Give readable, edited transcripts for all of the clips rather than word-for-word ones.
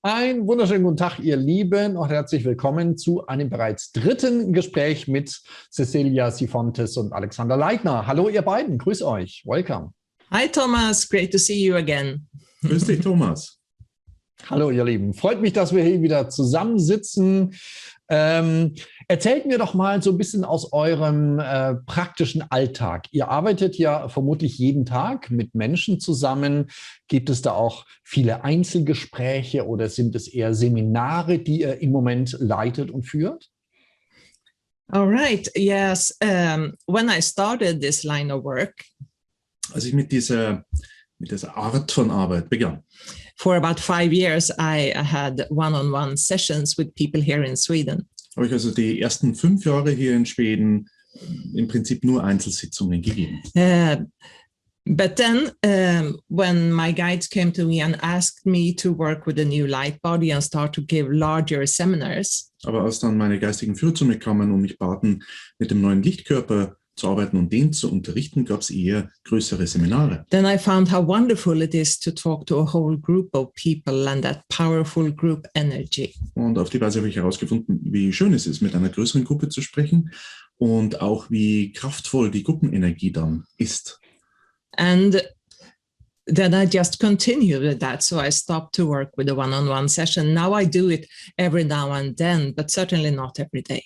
Einen wunderschönen guten Tag, ihr Lieben, und herzlich willkommen zu einem bereits dritten Gespräch mit Cecilia Sifontes und Alexander Leitner. Hallo, ihr beiden, grüß euch, welcome. Hi, Thomas, great to see you again. Grüß dich, Thomas. Hallo, ihr Lieben, freut mich, dass wir hier wieder zusammensitzen. Erzählt mir doch mal so ein bisschen aus eurem praktischen Alltag. Ihr arbeitet ja vermutlich jeden Tag mit Menschen zusammen. Gibt es da auch viele Einzelgespräche oder sind es eher Seminare, die ihr im Moment leitet und führt? All right, yes. When I started this line of work, als ich mit dieser Art von Arbeit begann, for about 5 years, I had one-on-one sessions with people here in Sweden. habe ich also die ersten 5 Jahre hier in Schweden im Prinzip nur Einzelsitzungen gegeben. But then when my guides came to me and asked me to work with a new light body and start to give larger seminars. Aber als dann meine geistigen Führer zu mir kamen und mich baten, mit dem neuen Lichtkörper zu arbeiten und den zu unterrichten, gab es eher größere Seminare. Then I found how wonderful it is to talk to a whole group of people and that powerful group energy. Und auf die Weise habe ich herausgefunden, wie schön es ist, mit einer größeren Gruppe zu sprechen und auch wie kraftvoll die Gruppenenergie dann ist. And then I just continued with that. So I stopped to work with a one-on-one session. Now I do it every now and then, but certainly not every day.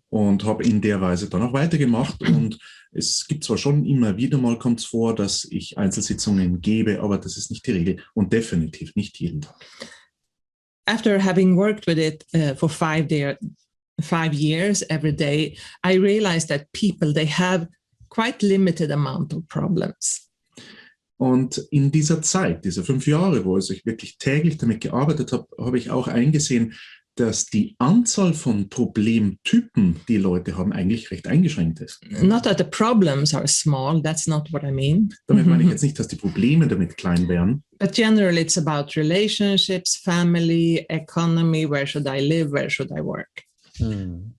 Und habe in der Weise dann auch weitergemacht. Und es gibt zwar schon immer wieder mal, kommt es vor, dass ich Einzelsitzungen gebe, aber das ist nicht die Regel und definitiv nicht jeden Tag. After having worked with it for 5 years every day, I realized that people, they have quite limited amount of problems. Und in dieser Zeit, diese 5 Jahre, wo ich wirklich täglich damit gearbeitet habe, habe ich auch eingesehen, dass die Anzahl von Problemtypen, die Leute haben, eigentlich recht eingeschränkt ist. Not that the problems are small, that's not what I mean. Damit meine ich jetzt nicht, dass die Probleme damit klein wären. But generally it's about relationships, family, economy, where should I live, where should I work?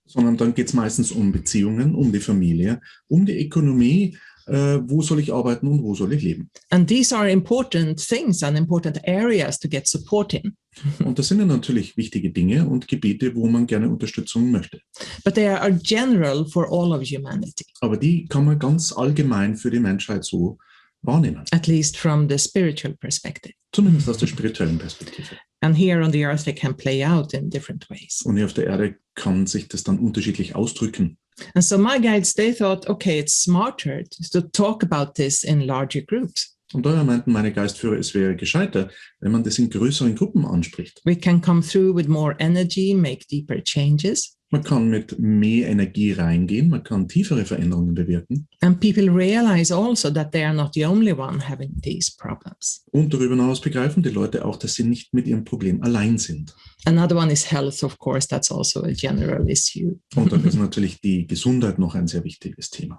Sondern dann geht es meistens um Beziehungen, um die Familie, um die Ökonomie, wo soll ich arbeiten und wo soll ich leben. And these are important things and important areas to get support in. Und das sind ja natürlich wichtige Dinge und Gebiete, wo man gerne Unterstützung möchte. But they are general for all of humanity. Aber die kann man ganz allgemein für die Menschheit so wahrnehmen. At least from the spiritual perspective. Zumindest aus der spirituellen Perspektive. And here on the earth they can play out in different ways. Und hier auf der Erde kann sich das dann unterschiedlich ausdrücken. And so my guides, they thought, okay, it's smarter to talk about this in larger groups. Und daher meinten meine Geistführer, es wäre gescheiter, wenn man das in größeren Gruppen anspricht. We can come through with more energy, make deeper changes. Man kann mit mehr Energie reingehen, man kann tiefere Veränderungen bewirken. And people realize also that they are not the only one having these problems. Und darüber hinaus begreifen die Leute auch, dass sie nicht mit ihrem Problem allein sind. Another one is health, of course, that's also a general issue. Und dann ist natürlich die Gesundheit noch ein sehr wichtiges Thema.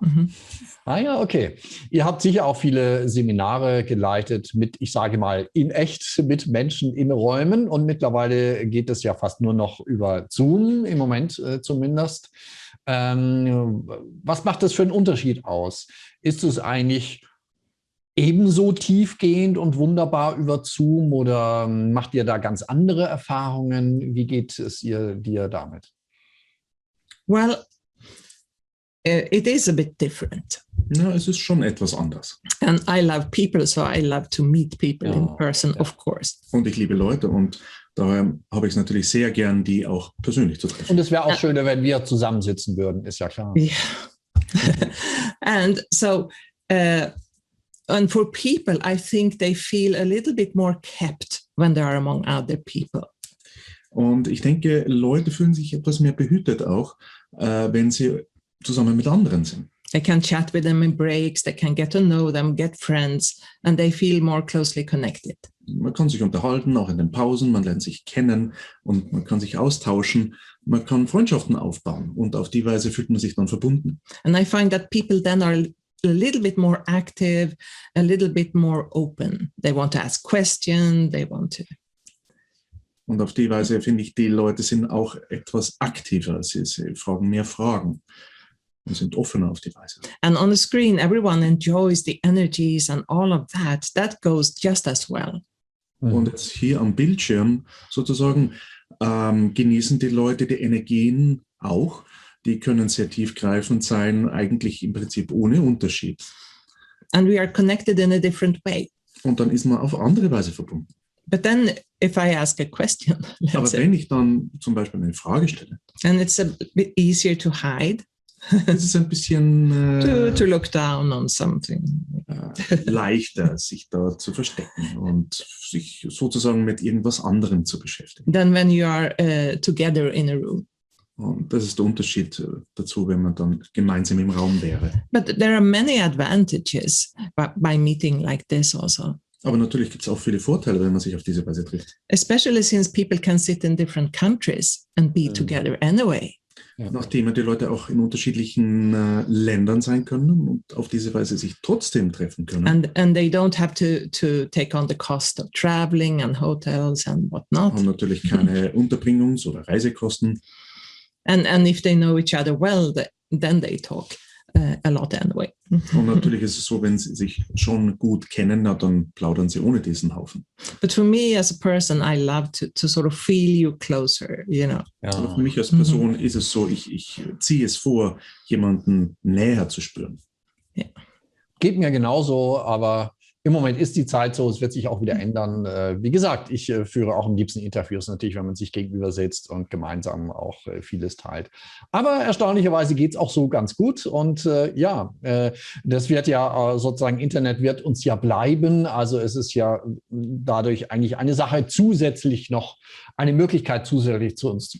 Ah ja, okay. Ihr habt sicher auch viele Seminare geleitet mit, ich sage mal, in echt mit Menschen in Räumen. Und mittlerweile geht es ja fast nur noch über Zoom, im Moment zumindest. Was macht das für einen Unterschied aus? Ist es eigentlich ebenso tiefgehend und wunderbar über Zoom oder macht ihr da ganz andere Erfahrungen? Wie geht es dir damit? Well, it is a bit different. Ja, es ist schon etwas anders. And I love people, so I love to meet people in person, of course. Und ich liebe Leute und daher habe ich es natürlich sehr gern, die auch persönlich zu treffen. Und es wäre auch schöner, wenn wir zusammensitzen würden, ist ja klar. Yeah. And so, and for people, I think they feel a little bit more kept when they are among other people. Und ich denke, Leute fühlen sich etwas mehr behütet auch, wenn sie zusammen mit anderen sind. They can chat with them in breaks, they can get to know them, get friends, and they feel more closely connected. Man kann sich unterhalten, auch in den Pausen, man lernt sich kennen und man kann sich austauschen, man kann Freundschaften aufbauen und auf die Weise fühlt man sich dann verbunden. And I find that people then are a little bit more active, a little bit more open. They want to ask questions, they want to... Und auf die Weise finde ich, die Leute sind auch etwas aktiver, sie fragen mehr Fragen. und sind offener auf die Weise. And on the screen, everyone enjoys the energies and all of that. That goes just as well. Und jetzt hier am Bildschirm sozusagen genießen die Leute die Energien auch. Die können sehr tiefgreifend sein, eigentlich im Prinzip ohne Unterschied. And we are connected in a different way. Und dann ist man auf andere Weise verbunden. But then if I ask a question, Aber wenn ich dann zum Beispiel eine Frage stelle, and it's a bit easier to hide, ist es ein bisschen to look down on something. leichter, sich da zu verstecken und sich sozusagen mit irgendwas anderem zu beschäftigen. Than when you are together in a room. Und das ist der Unterschied dazu, wenn man dann gemeinsam im Raum wäre. But there are many advantages by meeting like this also. Aber natürlich gibt es auch viele Vorteile, wenn man sich auf diese Weise trifft. Especially since people can sit in different countries and be together anyway. Ja. Nachdem die Leute auch in unterschiedlichen Ländern sein können und auf diese Weise sich trotzdem treffen können. And they don't have to take on the cost of traveling and hotels and whatnot. Haben natürlich keine Unterbringungs- oder Reisekosten. And if they know each other well, then they talk a lot anyway. Und natürlich ist es so, wenn sie sich schon gut kennen, dann plaudern sie ohne diesen Haufen. But for me as a person, I love to sort of feel you closer, you know. Ja. Aber für mich als Person ist es so, ich ziehe es vor, jemanden näher zu spüren. Ja. Geht mir genauso, aber im Moment ist die Zeit so, es wird sich auch wieder ändern. Wie gesagt, ich führe auch am liebsten Interviews natürlich, wenn man sich gegenüber sitzt und gemeinsam auch vieles teilt. Aber erstaunlicherweise geht es auch so ganz gut. Und das wird ja sozusagen, Internet wird uns ja bleiben. Also es ist ja dadurch eigentlich eine Sache zusätzlich noch, eine Möglichkeit zusätzlich zu uns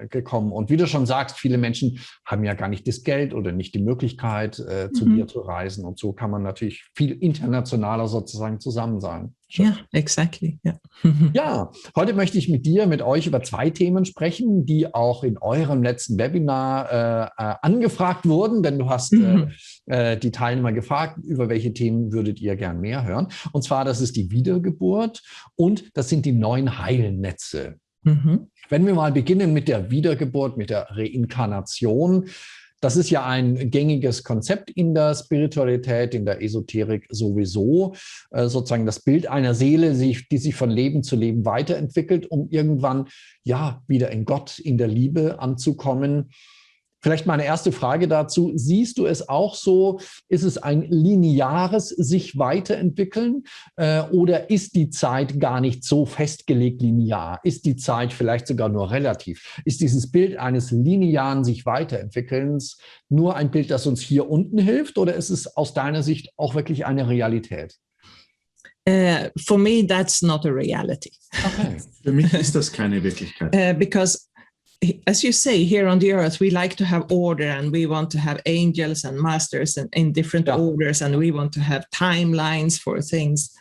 gekommen. Und wie du schon sagst, viele Menschen haben ja gar nicht das Geld oder nicht die Möglichkeit, zu dir zu reisen. Und so kann man natürlich viel internationaler sozusagen zusammen sein. Ja, exactly. Yeah. Ja, heute möchte ich mit euch über 2 Themen sprechen, die auch in eurem letzten Webinar angefragt wurden, denn du hast die Teilnehmer gefragt, über welche Themen würdet ihr gern mehr hören. Und zwar, das ist die Wiedergeburt und das sind die neuen Heilnetze. Wenn wir mal beginnen mit der Wiedergeburt, mit der Reinkarnation. Das ist ja ein gängiges Konzept in der Spiritualität, in der Esoterik sowieso. Sozusagen das Bild einer Seele, die sich von Leben zu Leben weiterentwickelt, um irgendwann ja wieder in Gott, in der Liebe anzukommen. Vielleicht meine erste Frage dazu. Siehst du es auch so? Ist es ein lineares sich weiterentwickeln oder ist die Zeit gar nicht so festgelegt linear? Ist die Zeit vielleicht sogar nur relativ? Ist dieses Bild eines linearen sich weiterentwickelns nur ein Bild, das uns hier unten hilft oder ist es aus deiner Sicht auch wirklich eine Realität? For me, that's not a reality. Okay. Für mich ist das keine Wirklichkeit. Because as you say, here on the earth, we like to have order and we want to have angels and masters in different orders and we want to have timelines for things.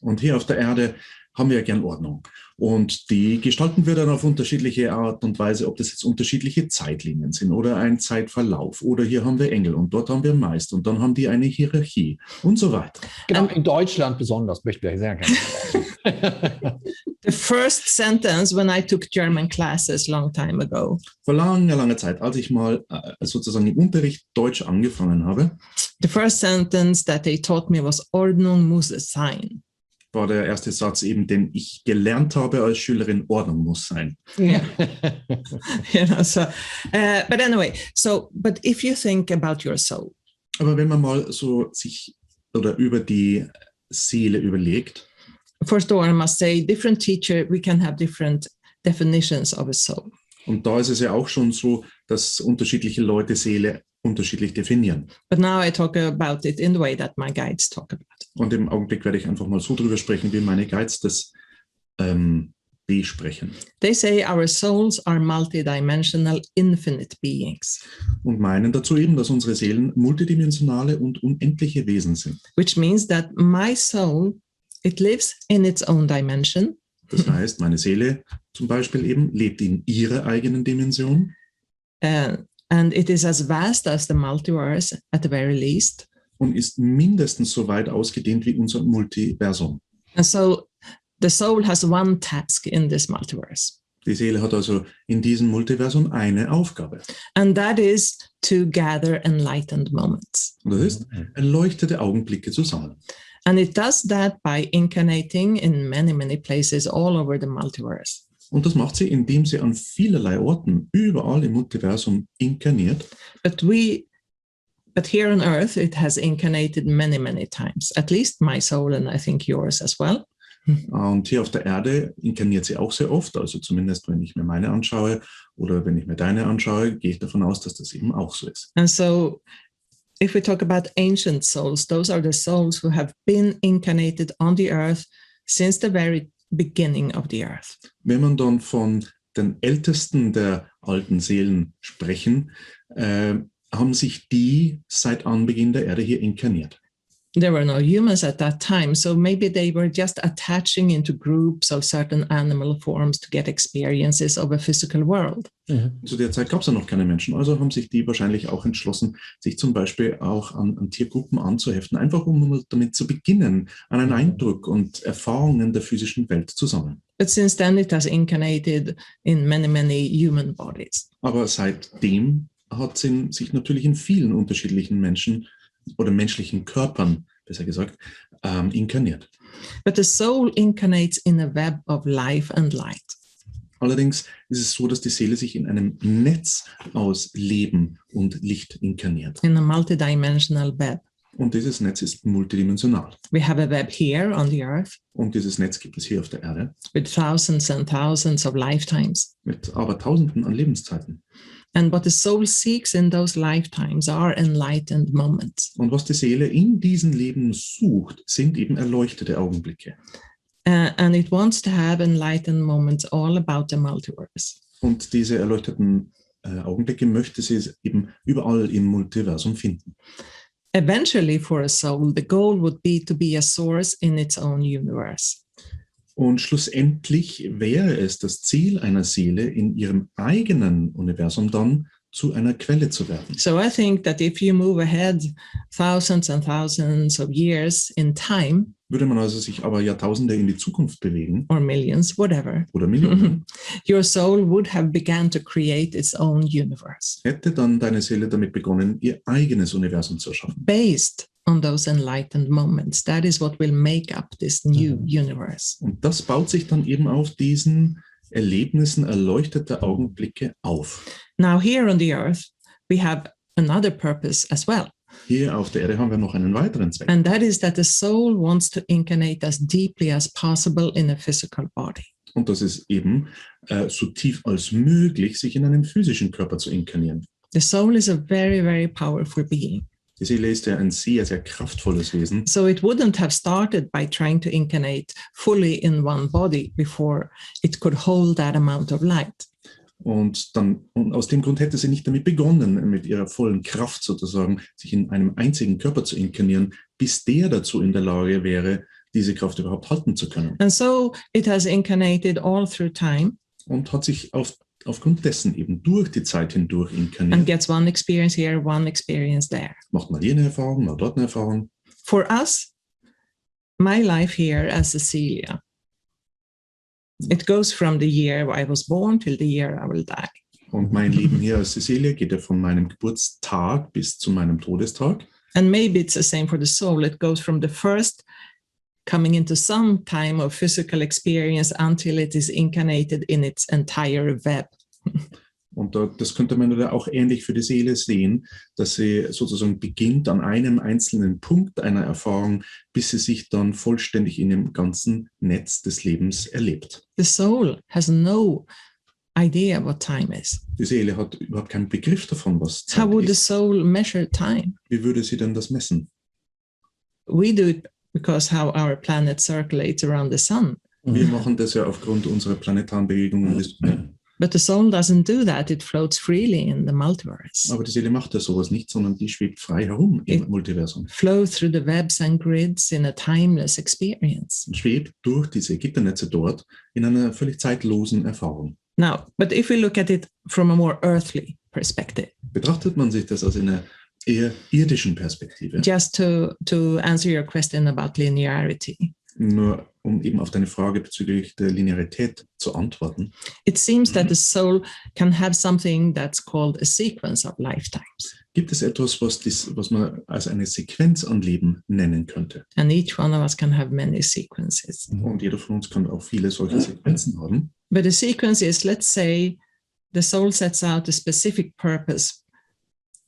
Und hier auf der Erde haben wir ja gern Ordnung. Und die gestalten wir dann auf unterschiedliche Art und Weise, ob das jetzt unterschiedliche Zeitlinien sind oder ein Zeitverlauf. Oder hier haben wir Engel und dort haben wir Meister und dann haben die eine Hierarchie und so weiter. Genau, in Deutschland besonders möchten wir sehr gerne. The first sentence when I took German classes long time ago. Vor langer Zeit, als ich mal sozusagen im Unterricht Deutsch angefangen habe. The first sentence that they taught me was Ordnung muss es sein. War der erste Satz eben, den ich gelernt habe als Schülerin, Ordnung muss sein. Yeah. But anyway, but if you think about your soul. Aber wenn man mal so sich oder über die Seele überlegt. First of all, I must say, different teacher, we can have different definitions of a soul. Und da ist es ja auch schon so, dass unterschiedliche Leute Seele unterschiedlich definieren. But now I talk about it in the way that my guides talk about it. Und im Augenblick werde ich einfach mal so drüber sprechen, wie meine Guides das besprechen. They say our souls are multidimensional, infinite beings. Und meinen dazu eben, dass unsere Seelen multidimensionale und unendliche Wesen sind. Which means that my soul, it lives in its own dimension. Das heißt, meine Seele zum Beispiel eben lebt in ihrer eigenen Dimension. And it is as vast as the multiverse at the very least. Und ist mindestens so weit ausgedehnt wie unser Multiversum. And so the soul has one task in this multiverse. Die Seele hat also in diesem Multiversum eine Aufgabe. And that is to gather enlightened moments. Und das ist, erleuchtete Augenblicke zu sammeln. And it does that by incarnating in many, many places all over the multiverse. Und das macht sie, indem sie an vielerlei Orten überall im Multiversum inkarniert. But here on Earth, it has incarnated many, many times. At least my soul and I think yours as well. Und hier auf der Erde inkarniert sie auch sehr oft. Also zumindest, wenn ich mir meine anschaue oder wenn ich mir deine anschaue, gehe ich davon aus, dass das eben auch so ist. And so if we talk about ancient souls, those are the souls who have been incarnated on the earth since the very beginning of the earth. Wenn man dann von den Ältesten der alten Seelen sprechen, haben sich die seit Anbeginn der Erde hier inkarniert. There were no humans at that time, so maybe they were just attaching into groups of certain animal forms to get experiences of a physical world. Zu der Zeit gab es ja noch keine Menschen, also haben sich die wahrscheinlich auch entschlossen, sich zum Beispiel auch an Tiergruppen anzuheften, einfach um damit zu beginnen, einen Eindruck und Erfahrungen der physischen Welt zu sammeln. But since then it has incarnated in many, many human bodies. Aber seitdem hat sie sich natürlich in vielen unterschiedlichen Menschen oder menschlichen Körpern, besser gesagt, inkarniert. But the soul incarnates in a web of life and light. Allerdings ist es so, dass die Seele sich in einem Netz aus Leben und Licht inkarniert. In a multidimensional web. Und dieses Netz ist multidimensional. We have a web here on the earth. Und dieses Netz gibt es hier auf der Erde. With thousands and thousands of lifetimes. Mit aber Tausenden an Lebenszeiten. And what the soul seeks in those lifetimes are enlightened moments. Und was die Seele in diesen Leben sucht, sind eben erleuchtete Augenblicke. And it wants to have enlightened moments all about the multiverse. Und diese erleuchteten Augenblicke möchte sie eben überall im Multiversum finden. Eventually for a soul, the goal would be to be a source in its own universe. Und schlussendlich wäre es das Ziel einer Seele, in ihrem eigenen Universum dann zu einer Quelle zu werden. So I think that if you move ahead thousands and thousands of years in time, Würde man also sich aber Jahrtausende in die Zukunft bewegen, or millions, whatever, oder Millionen, your soul would have begun to create its own universe. hätte dann deine Seele damit begonnen, ihr eigenes Universum zu erschaffen. Based on those enlightened moments. That is what will make up this new universe. Und das baut sich dann eben auf diesen Erlebnissen erleuchteter Augenblicke auf. Now here on the earth, we have another purpose as well. Hier auf der Erde haben wir noch einen weiteren Zweck. And that is that the soul wants to incarnate as deeply as possible in a physical body. Und das ist eben so tief als möglich, sich in einem physischen Körper zu inkarnieren. The soul is a very, very powerful being. Die Seele ist ja ein sehr, sehr kraftvolles Wesen. So it wouldn't have started by trying to incarnate fully in one body before it could hold that amount of light. Und aus dem Grund hätte sie nicht damit begonnen, mit ihrer vollen Kraft sozusagen, sich in einem einzigen Körper zu inkarnieren, bis der dazu in der Lage wäre, diese Kraft überhaupt halten zu können. And so it has incarnated all through time. Und hat sich aufgrund dessen eben durch die Zeit hindurch inkarniert. And gets one experience here, one experience there. Macht mal hier eine Erfahrung, mal dort eine Erfahrung. For us, my life here as Cecilia, it goes from the year I was born till the year I will die. Und mein Leben hier als Cecilia geht ja von meinem Geburtstag bis zu meinem Todestag. And maybe it's the same for the soul. It goes from the first coming into some time of physical experience until it is incarnated in its entire web. Und das könnte man da auch ähnlich für die Seele sehen, dass sie sozusagen beginnt an einem einzelnen Punkt einer Erfahrung, bis sie sich dann vollständig in dem ganzen Netz des Lebens erlebt. The soul has no idea what time is. Die Seele hat überhaupt keinen Begriff davon, was Zeit How would the ist. soul measure time? Wie würde sie denn das messen? We do it because how our planet circulates around the sun. Wir machen das ja aufgrund unserer planetaren Bewegungen. But the soul doesn't do that. It floats freely in the multiverse. Aber die Seele macht ja sowas nicht, sondern die schwebt frei herum im Multiversum. Flow through the webs and grids in a timeless experience. Und schwebt durch diese Gitternetze dort in einer völlig zeitlosen Erfahrung. Now, but if we look at it from a more earthly perspective, Betrachtet man sich das aus einer eher irdischen Perspektive, just to answer your question about linearity, nur um eben auf deine Frage bezüglich der Linearität zu antworten. It seems that the soul can have something that's called a sequence of lifetimes. Gibt es etwas, was man als eine Sequenz an Leben nennen könnte? And each one of us can have many sequences. Und jeder von uns kann auch viele solche Sequenzen haben. But the sequence is, let's say, the soul sets out a specific purpose.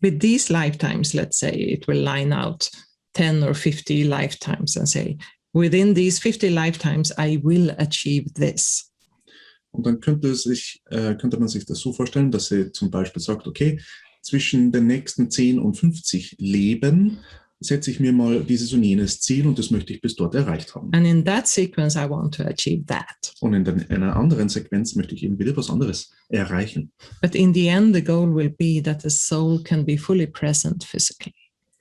With these lifetimes, let's say, it will line out 10 or 50 lifetimes and say, within these 50 lifetimes, I will achieve this. Und dann könnte man sich das so vorstellen, dass sie zum Beispiel sagt, okay, zwischen den nächsten 10 und 50 Leben setze ich mir mal dieses und jenes Ziel und das möchte ich bis dort erreicht haben. And in that sequence, I want to achieve that. Und in einer anderen Sequenz möchte ich eben wieder was anderes erreichen. But in the end, the goal will be that the soul can be fully present physically.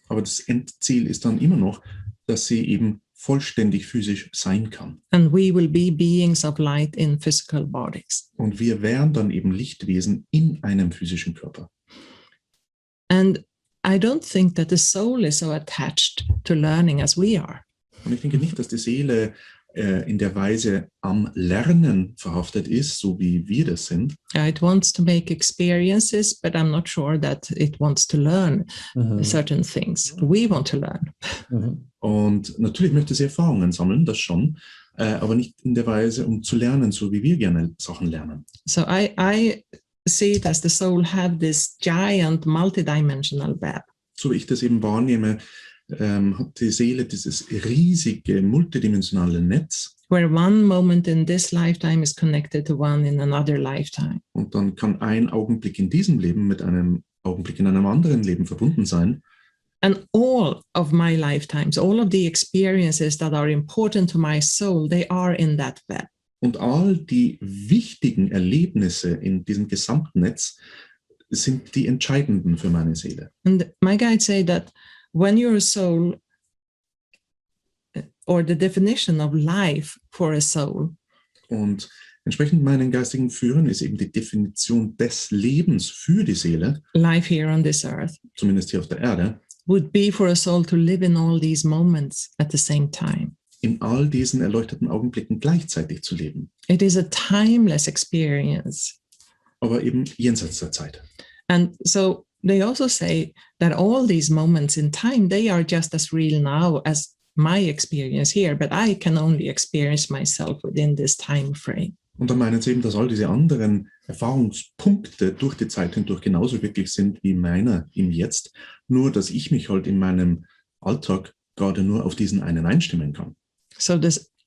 Aber das Endziel ist dann immer noch, dass sie eben vollständig physisch sein kann. And we will be beings of light in physical bodies. Und wir wären dann eben Lichtwesen in einem physischen Körper. And I don't think that the soul is so attached to learning as we are. Und ich denke nicht, dass die Seele in der Weise am Lernen verhaftet ist, so wie wir das sind. It wants to make experiences, but I'm not sure that it wants to learn certain things. We want to learn. Und natürlich möchte sie Erfahrungen sammeln, das schon, aber nicht in der Weise, um zu lernen, so wie wir gerne Sachen lernen. So I see it as the soul have this giant multidimensional web. So wie ich das eben wahrnehme, hat die Seele dieses riesige multidimensionale Netz. Where one moment in this lifetime is connected to one in another lifetime. Und dann kann ein Augenblick in diesem Leben mit einem Augenblick in einem anderen Leben verbunden sein. And all of my lifetimes, all of the experiences that are important to my soul, they are in that web. Und all die wichtigen Erlebnisse in diesem gesamten Netz sind die entscheidenden für meine Seele. And my guides say that when your soul, or the definition of life for a soul, und entsprechend meinen geistigen Führern ist eben die Definition des Lebens für die Seele, life here on this earth, zumindest hier auf der Erde, would be for a soul to live in all these moments at the same time. In all diesen erleuchteten Augenblicken gleichzeitig zu leben. It is a timeless experience. Aber eben jenseits der Zeit. And so they also say that all these moments in time, they are just as real now as my experience here, but I can only experience myself within this time frame. Und dann meinen sie eben, dass all diese anderen Erfahrungspunkte durch die Zeit hindurch genauso wirklich sind wie meiner im Jetzt, nur dass ich mich halt in meinem Alltag gerade nur auf diesen einen einstimmen kann. So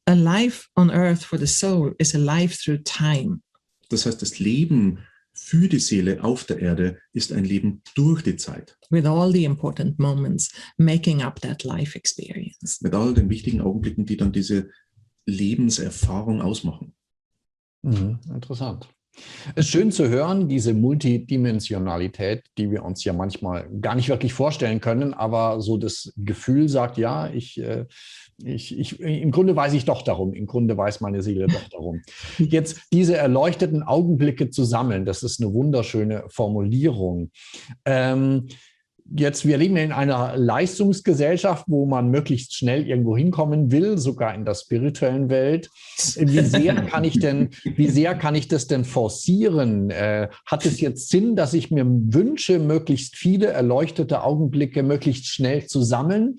a life on earth for the soul is a life through time. Das heißt, das Leben für die Seele auf der Erde ist ein Leben durch die Zeit. With all the important moments making up that life experience. Mit all den wichtigen Augenblicken, die dann diese Lebenserfahrung ausmachen. Interessant. Es ist schön zu hören, diese Multidimensionalität, die wir uns ja manchmal gar nicht wirklich vorstellen können, aber so das Gefühl sagt, ja, im Grunde weiß ich doch darum, im Grunde weiß meine Seele doch darum. Jetzt diese erleuchteten Augenblicke zu sammeln, das ist eine wunderschöne Formulierung. Jetzt, wir leben in einer Leistungsgesellschaft, wo man möglichst schnell irgendwo hinkommen will, sogar in der spirituellen Welt. Wie sehr kann ich das denn forcieren? Hat es jetzt Sinn, dass ich mir wünsche, möglichst viele erleuchtete Augenblicke möglichst schnell zu sammeln?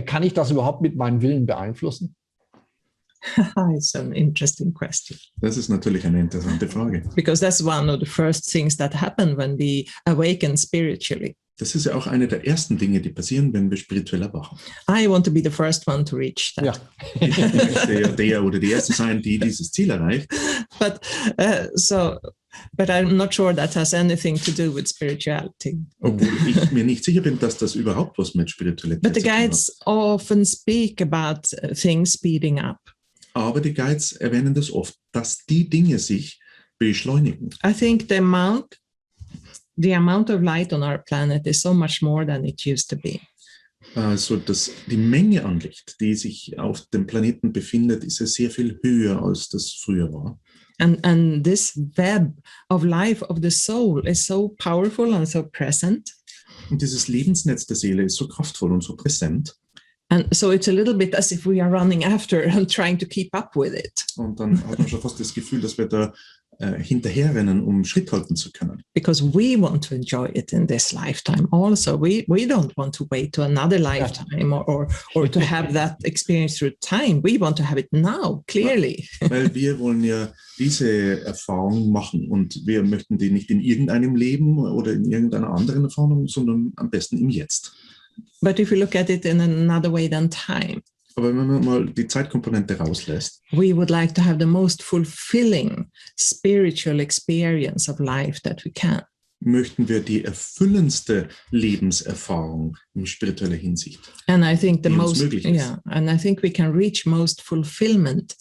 Kann ich das überhaupt mit meinem Willen beeinflussen? It's an interesting question. Das ist natürlich eine interessante Frage. Because that's one of the first things that happen when we awaken spiritually. Das ist ja auch eine der ersten Dinge, die passieren, wenn wir spirituell erwachen. I want to be the first one to reach that. Ja. Ich möchte der oder die Erste sein, die dieses Ziel erreicht. But I'm not sure that has anything to do with spirituality. Obwohl ich mir nicht sicher bin, dass das überhaupt was mit Spiritualität But the zu tun hat. guides often speak about things speeding up. Aber die Guides erwähnen das oft, dass die Dinge sich beschleunigen. I think the amount of light on our planet is so much more than it used to be. Also die Menge an Licht, die sich auf dem Planeten befindet, ist ja sehr viel höher, als das früher war. And this web of life of the soul is so powerful and so present. Und dieses Lebensnetz der Seele ist so kraftvoll und so präsent. And so it's a little bit as if we are running after and trying to keep up with it. Und dann hat man schon fast das Gefühl, dass wir da hinterherrennen, um Schritt halten zu können. Because we want to enjoy it in this lifetime also. We don't want to wait to another lifetime or to have that experience through time. We want to have it now, clearly. Weil wir wollen ja diese Erfahrung machen und wir möchten die nicht in irgendeinem Leben oder in irgendeiner anderen Erfahrung, sondern am besten im Jetzt. But if we look at it in another way than time, aber wenn man mal die Zeitkomponente rauslässt, we would like to have the most fulfilling spiritual experience of life that we can. möchten wir die erfüllendste Lebenserfahrung in spiritueller Hinsicht. And I think the most, möglich ist. yeah, and I think we can reach most fulfillment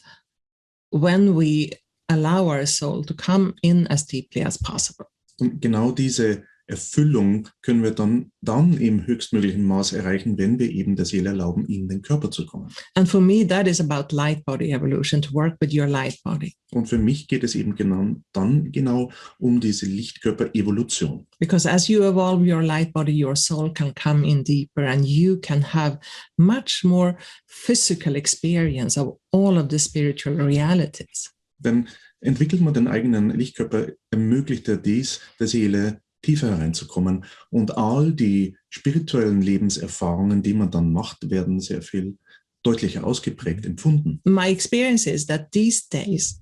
when we allow our soul to come in as deeply as possible. Und genau diese Erfüllung können wir dann im höchstmöglichen Maß erreichen, wenn wir eben der Seele erlauben, in den Körper zu kommen. And for me, that is about light body evolution, to work with your light body. Und für mich geht es eben genau um diese Lichtkörper-Evolution. Because as you evolve your light body, your soul can come in deeper and you can have much more physical experience of all of the spiritual realities. Denn entwickelt man den eigenen Lichtkörper, ermöglicht er dies, der Seele tiefer hereinzukommen. Und all die spirituellen Lebenserfahrungen, die man dann macht, werden sehr viel deutlicher ausgeprägt empfunden. My experience is that these days,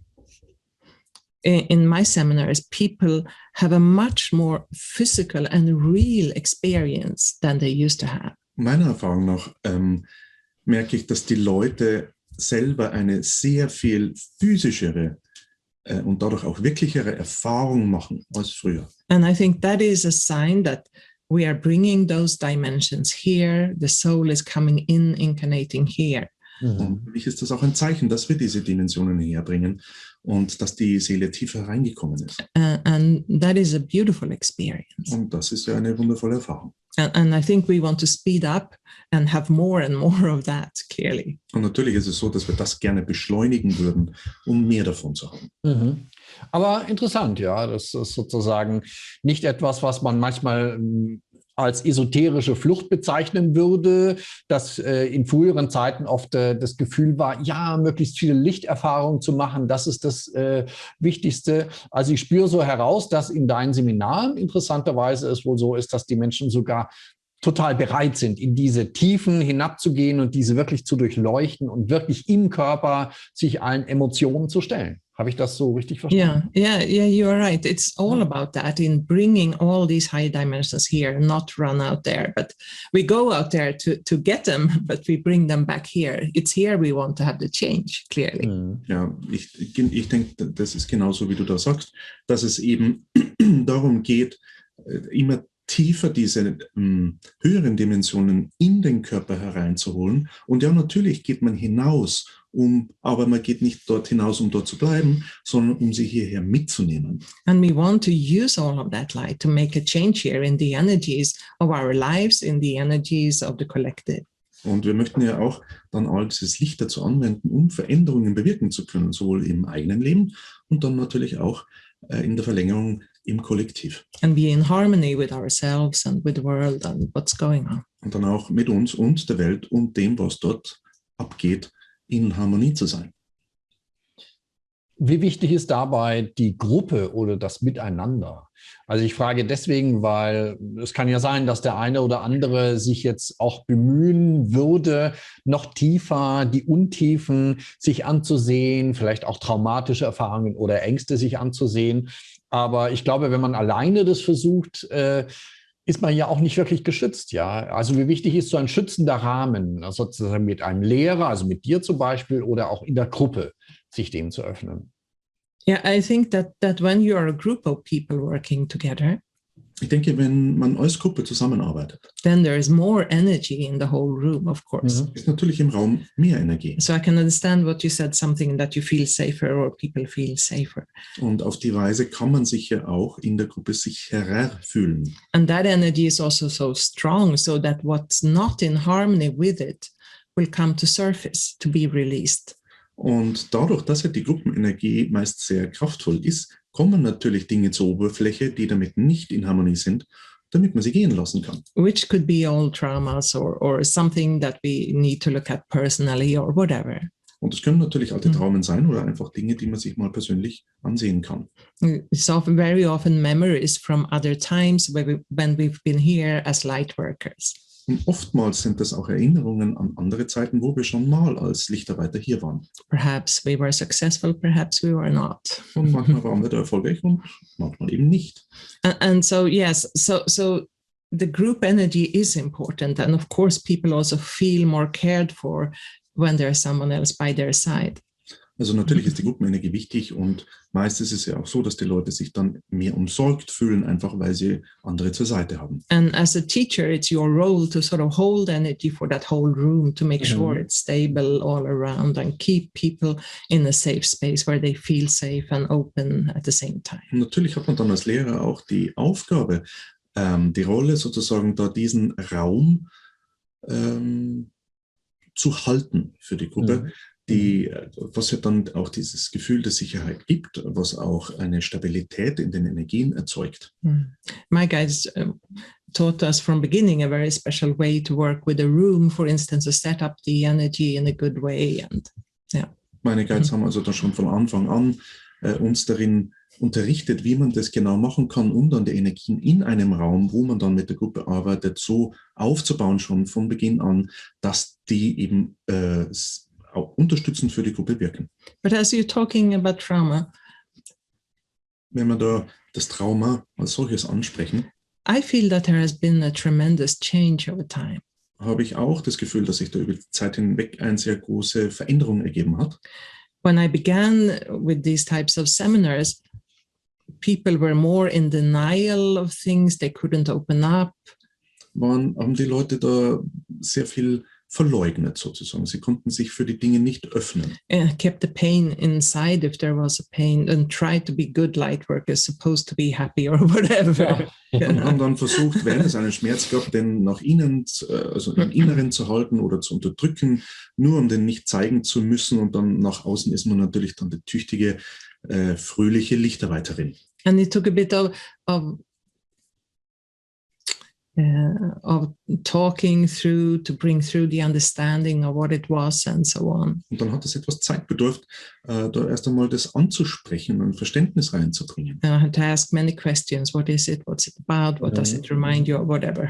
in my seminars, people have a much more physical and real experience than they used to have. Meiner Erfahrung nach merke ich, dass die Leute selber eine sehr viel physischere und dadurch auch wirklichere Erfahrung machen als früher. And I think that is a sign that we are bringing those dimensions here. The soul is coming in, incarnating here. Und für mich ist das auch ein Zeichen, dass wir diese Dimensionen herbringen und dass die Seele tiefer reingekommen ist. And that is a beautiful experience. Und das ist ja eine wundervolle Erfahrung. And I think we want to speed up and have more and more of that, clearly. Und natürlich ist es so, dass wir das gerne beschleunigen würden, um mehr davon zu haben. Mhm. Aber interessant, ja, das ist sozusagen nicht etwas, was man manchmal als esoterische Flucht bezeichnen würde, dass in früheren Zeiten oft das Gefühl war, ja, möglichst viele Lichterfahrungen zu machen, das ist das Wichtigste. Also ich spüre so heraus, dass in deinen Seminaren interessanterweise es wohl so ist, dass die Menschen sogar total bereit sind, in diese Tiefen hinabzugehen und diese wirklich zu durchleuchten und wirklich im Körper sich allen Emotionen zu stellen. Habe ich das so richtig verstanden? Yeah, you are right. It's all about that, in bringing all these high dimensions here, not run out there. But we go out there to get them, but we bring them back here. It's here we want to have the change, clearly. Ja, ich denke, das ist genauso, wie du da sagst, dass es eben darum geht, immer tiefer diese höheren Dimensionen in den Körper hereinzuholen. Und ja, natürlich geht man hinaus, aber man geht nicht dort hinaus, um dort zu bleiben, sondern um sie hierher mitzunehmen. And we want to use all of that light to make a change here in the energies of our lives, in the energies of the collective. Und wir möchten ja auch dann all dieses Licht dazu anwenden, um Veränderungen bewirken zu können, sowohl im eigenen Leben und dann natürlich auch in der Verlängerung im Kollektiv. And be in harmony with ourselves and with the world and what's going on. Und dann auch mit uns und der Welt und dem, was dort abgeht, in Harmonie zu sein. Wie wichtig ist dabei die Gruppe oder das Miteinander? Also ich frage deswegen, weil es kann ja sein, dass der eine oder andere sich jetzt auch bemühen würde, noch tiefer die Untiefen sich anzusehen, vielleicht auch traumatische Erfahrungen oder Ängste sich anzusehen. Aber ich glaube, wenn man alleine das versucht, ist man ja auch nicht wirklich geschützt, ja. Also wie wichtig ist so ein schützender Rahmen, also sozusagen mit einem Lehrer, also mit dir zum Beispiel, oder auch in der Gruppe, sich dem zu öffnen? Yeah, I think that when you are a group of people working together, Ich denke, wenn man als Gruppe zusammenarbeitet, then there is more energy in the whole room, of course. ist natürlich im Raum mehr Energie. So I can understand what you said, something that you feel safer or people feel safer. Und auf die Weise kann man sich ja auch in der Gruppe sicherer fühlen. And that energy is also so strong, so that what's not in harmony with it will come to surface, to be released. Und dadurch, dass ja die Gruppenenergie meist sehr kraftvoll ist, kommen natürlich Dinge zur Oberfläche, die damit nicht in Harmonie sind, damit man sie gehen lassen kann. Which could be old traumas or something that we need to look at personally or whatever. Und es können natürlich alte Traumen sein oder einfach Dinge, die man sich mal persönlich ansehen kann. It's often, very often memories from other times when we've been here as light workers. Und oftmals sind das auch Erinnerungen an andere Zeiten, wo wir schon mal als Lichtarbeiter hier waren. Perhaps we were successful, perhaps we were not. Und manchmal waren wir da erfolgreich und manchmal eben nicht. And so, yes, so the group energy is important. And of course, people also feel more cared for when there's someone else by their side. Also natürlich ist die Gruppenenergie wichtig und meist ist es ja auch so, dass die Leute sich dann mehr umsorgt fühlen, einfach weil sie andere zur Seite haben. And as a teacher, it's your role to sort of hold energy for that whole room, to make sure it's stable all around and keep people in a safe space where they feel safe and open at the same time. Und natürlich hat man dann als Lehrer auch die Aufgabe, die Rolle sozusagen da diesen Raum zu halten für die Gruppe, was ja dann auch dieses Gefühl der Sicherheit gibt, was auch eine Stabilität in den Energien erzeugt. My guides taught us from beginning a very special way to work with a room, for instance, to set up the energy in a good way. And yeah. Meine Guides haben also da schon von Anfang an uns darin unterrichtet, wie man das genau machen kann, um dann die Energien in einem Raum, wo man dann mit der Gruppe arbeitet, so aufzubauen schon von Beginn an, dass die eben auch unterstützend für die Gruppe wirken. But as you're talking about trauma, wenn wir da das Trauma als solches ansprechen, I feel that there has been a tremendous change over time. Habe ich auch das Gefühl, dass sich da über die Zeit hinweg eine sehr große Veränderung ergeben hat. When I began with these types of seminars, people were more in denial of things, they couldn't open up. Haben die Leute da sehr viel verleugnet sozusagen. Sie konnten sich für die Dinge nicht öffnen. Kept the pain inside if there was a pain and tried to be good light workers, supposed to be happy or whatever. Ja. Und haben dann versucht, wenn es einen Schmerz gab, den nach innen, also im Inneren zu halten oder zu unterdrücken, nur um den nicht zeigen zu müssen. Und dann nach außen ist man natürlich dann die tüchtige, fröhliche Lichtarbeiterin. And it took a bit of talking through to bring through the understanding of what it was and so on. Und dann hat es etwas Zeit bedurft, da erst einmal das anzusprechen und ein Verständnis reinzubringen. I had to ask many questions. What is it? What's it about? What does it remind you of? Whatever.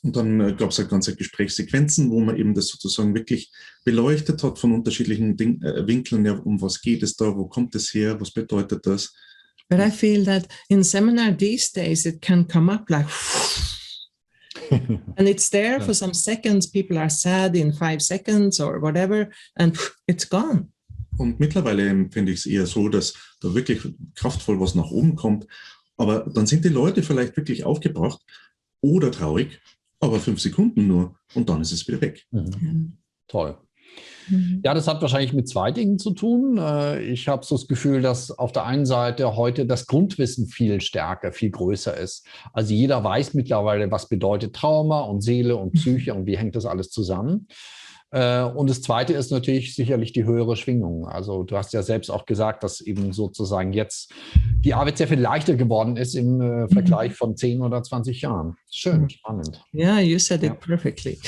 Und dann gab es halt ganze Gesprächssequenzen, wo man eben das sozusagen wirklich beleuchtet hat von unterschiedlichen Winkeln. Ja, um was geht es da? Wo kommt es her? Was bedeutet das? But I feel that in seminar these days it can come up like and it's there for some seconds. People are sad in 5 seconds or whatever, and it's gone. Und mittlerweile empfinde ich es eher so, dass da wirklich kraftvoll was nach oben kommt. Aber dann sind die Leute vielleicht wirklich aufgebracht oder traurig, aber 5 Sekunden nur und dann ist es wieder weg. Toll. Ja, das hat wahrscheinlich mit 2 Dingen zu tun. Ich habe so das Gefühl, dass auf der einen Seite heute das Grundwissen viel stärker, viel größer ist. Also jeder weiß mittlerweile, was bedeutet Trauma und Seele und Psyche und wie hängt das alles zusammen. Und das Zweite ist natürlich sicherlich die höhere Schwingung. Also du hast ja selbst auch gesagt, dass eben sozusagen jetzt die Arbeit sehr viel leichter geworden ist im Vergleich von 10 oder 20 Jahren. Schön, spannend. Yeah, you said it perfectly.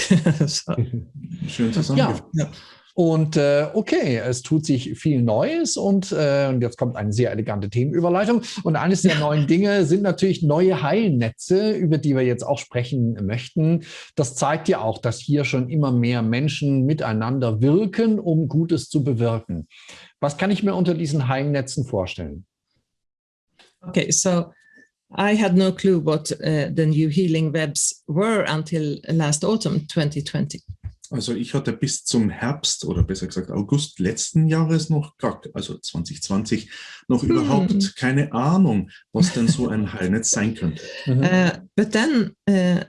Schön zusammengefasst. Ja. Und okay, es tut sich viel Neues und jetzt kommt eine sehr elegante Themenüberleitung. Und eines der neuen Dinge sind natürlich neue Heilnetze, über die wir jetzt auch sprechen möchten. Das zeigt ja auch, dass hier schon immer mehr Menschen miteinander wirken, um Gutes zu bewirken. Was kann ich mir unter diesen Heilnetzen vorstellen? Okay, so I had no clue what the new healing webs were until last autumn 2020. Also ich hatte bis zum Herbst oder besser gesagt August letzten Jahres noch also 2020, noch überhaupt keine Ahnung, was denn so ein Heilnetz sein könnte. But then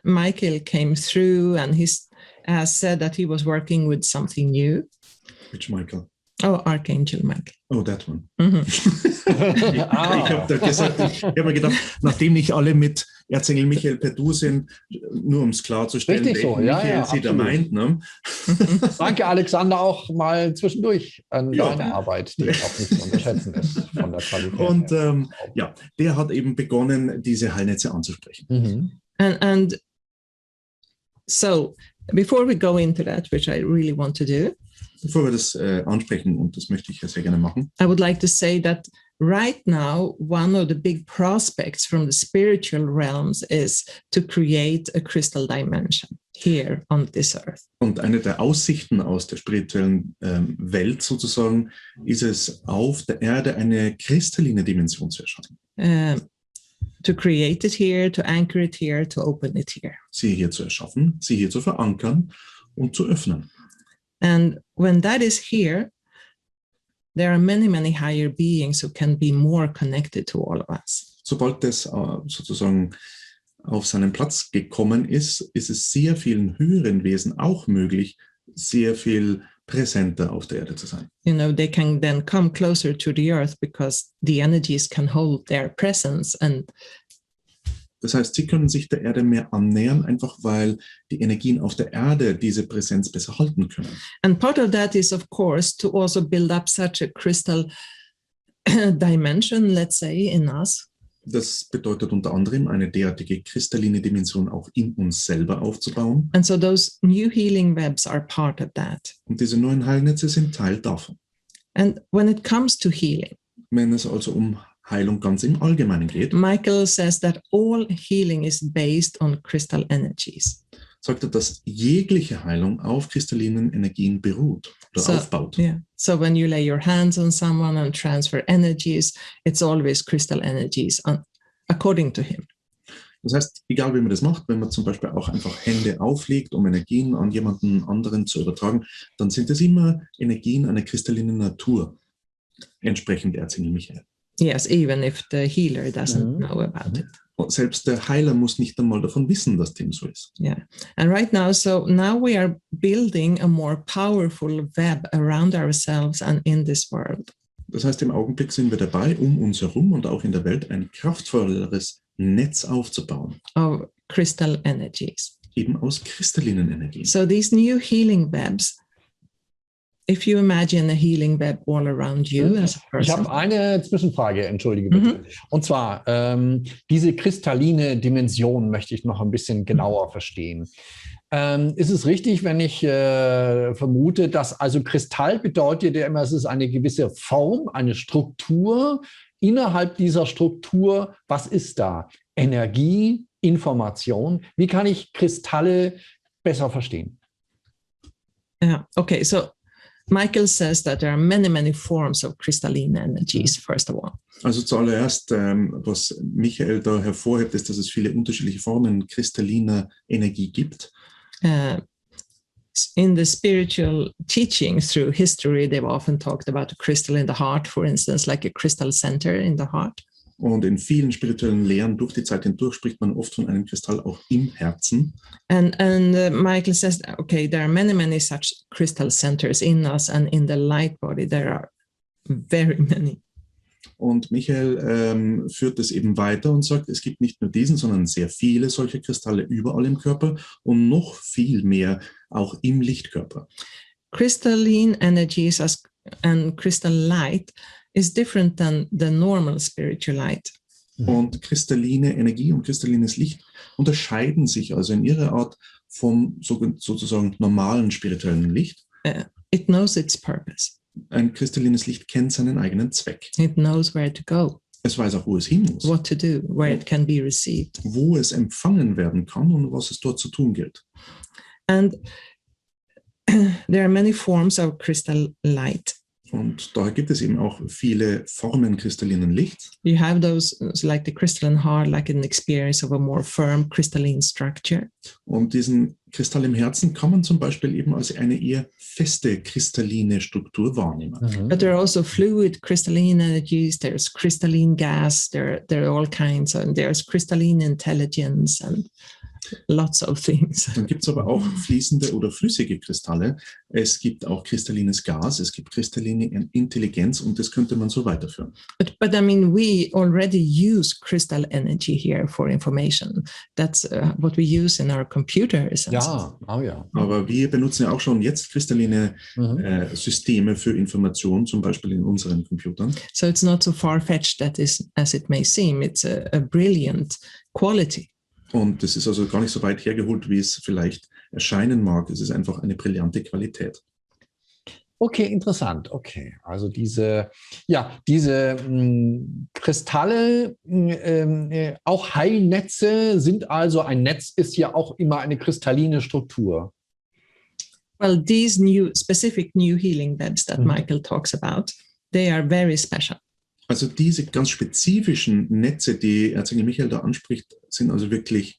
Michael came through and he said that he was working with something new. Which Michael? Oh, Archangel Michael. Oh, that one. Ich habe da gesagt, ich habe mir gedacht, nachdem nicht alle mit Erzengel Michael per Du sind, nur um es klarzustellen, welchen so, Michael sie da meint. Ne? Danke, Alexander, auch mal zwischendurch an deine Arbeit, die auch nicht zu unterschätzen ist von der Qualität. Und der hat eben begonnen, diese Heilnetze anzusprechen. And so before we go into that, which I really want to do, Bevor wir das ansprechen, und das möchte ich ja sehr gerne machen, I would like to say that right now, one of the big prospects from the spiritual realms is to create a crystal dimension here on this earth. und eine der Aussichten aus der spirituellen Welt sozusagen, ist es, auf der Erde eine kristalline Dimension zu erschaffen. To create it here, to anchor it here, to open it here. Sie hier zu erschaffen, sie hier zu verankern und zu öffnen. And when that is here, there are many, many higher beings who can be more connected to all of us. Sobald das sozusagen auf seinen Platz gekommen ist, ist es sehr vielen höheren Wesen auch möglich, sehr viel präsenter auf der Erde zu sein. You know, they can then come closer to the earth because the energies can hold their presence. And Das heißt, sie können sich der Erde mehr annähern, einfach weil die Energien auf der Erde diese Präsenz besser halten können. And part of that is, of course, to also build up such a crystal dimension, let's say, in us. Das bedeutet unter anderem, eine derartige kristalline Dimension auch in uns selber aufzubauen. And so those new healing webs are part of that. Und diese neuen Heilnetze sind Teil davon. And when it comes to healing, Wenn es also um Heilung ganz im Allgemeinen geht, Michael says that all healing is based on crystal energies. sagt er, dass jegliche Heilung auf kristallinen Energien beruht oder aufbaut. Yeah. So when you lay your hands on someone and transfer energies, it's always crystal energies, according to him. Das heißt, egal wie man das macht, wenn man zum Beispiel auch einfach Hände auflegt, um Energien an jemanden anderen zu übertragen, dann sind es immer Energien einer kristallinen Natur, entsprechend Erzengel Michael. Yes, even if the healer doesn't know about it. Und selbst der Heiler muss nicht einmal davon wissen, dass dem so ist. Yeah. And right now, so now we are building a more powerful web around ourselves and in this world. Das heißt, im Augenblick sind wir dabei, um uns herum und auch in der Welt ein kraftvolleres Netz aufzubauen. Of crystal energies. Eben aus kristallinen Energien. So these new healing webs, if you imagine a healing web all around you as a person. Ich habe eine Zwischenfrage, entschuldige bitte. Und zwar, diese kristalline Dimension möchte ich noch ein bisschen genauer verstehen. Ist es richtig, wenn ich vermute, dass also Kristall bedeutet ja immer, es ist eine gewisse Form, eine Struktur. Innerhalb dieser Struktur, was ist da? Energie, Information. Wie kann ich Kristalle besser verstehen? Yeah, okay, so Michael says that there are many, many forms of crystalline energies, first of all. Also zuallererst, was Michael da hervorhebt, ist, dass es viele unterschiedliche Formen kristalliner Energie gibt. In the spiritual teachings through history, they've often talked about a crystal in the heart, for instance, like a crystal center in the heart. Und in vielen spirituellen Lehren durch die Zeit hindurch spricht man oft von einem Kristall auch im Herzen. And Michael says, okay, there are many, many such crystal centers in us, and in the light body there are very many. Und Michael führt es eben weiter und sagt, es gibt nicht nur diesen, sondern sehr viele solche Kristalle überall im Körper und noch viel mehr auch im Lichtkörper. Crystalline energies and crystal light is different than the normal spiritual light. Und kristalline Energie und kristallines Licht unterscheiden sich also in ihrer Art vom sozusagen normalen spirituellen Licht. It knows its purpose. Ein kristallines Licht kennt seinen eigenen Zweck. It knows where to go. Es weiß auch, wo es hin muss. What to do, where it can be received. Wo es empfangen werden kann und was es dort zu tun gilt. And there are many forms of crystal light. Und daher gibt es eben auch viele Formen kristallinen Lichts. You have those like the crystalline heart, like an experience of a more firm crystalline structure. Und diesen Kristall im Herzen kann man zum Beispiel eben als eine eher feste kristalline Struktur wahrnehmen. But there are also fluid crystalline energies, there's crystalline gas, there are all kinds, and there's crystalline intelligence and lots of things. Dann gibt es aber auch fließende oder flüssige Kristalle. Es gibt auch kristallines Gas, es gibt kristalline Intelligenz und das könnte man so weiterführen. But I mean, we already use crystal energy here for information. That's what we use in our computers. Ja, oh ja. Aber wir benutzen ja auch schon jetzt kristalline Systeme für Information, zum Beispiel in unseren Computern. So it's not so far-fetched as it may seem. It's a brilliant quality. Und das ist also gar nicht so weit hergeholt, wie es vielleicht erscheinen mag. Es ist einfach eine brillante Qualität. Okay, interessant. Okay, also diese Kristalle, auch Heilnetze sind also, ein Netz ist ja auch immer eine kristalline Struktur. Well, these specific new healing beds that Michael talks about, they are very special. Also diese ganz spezifischen Netze, die Erzengel Michael da anspricht, sind also wirklich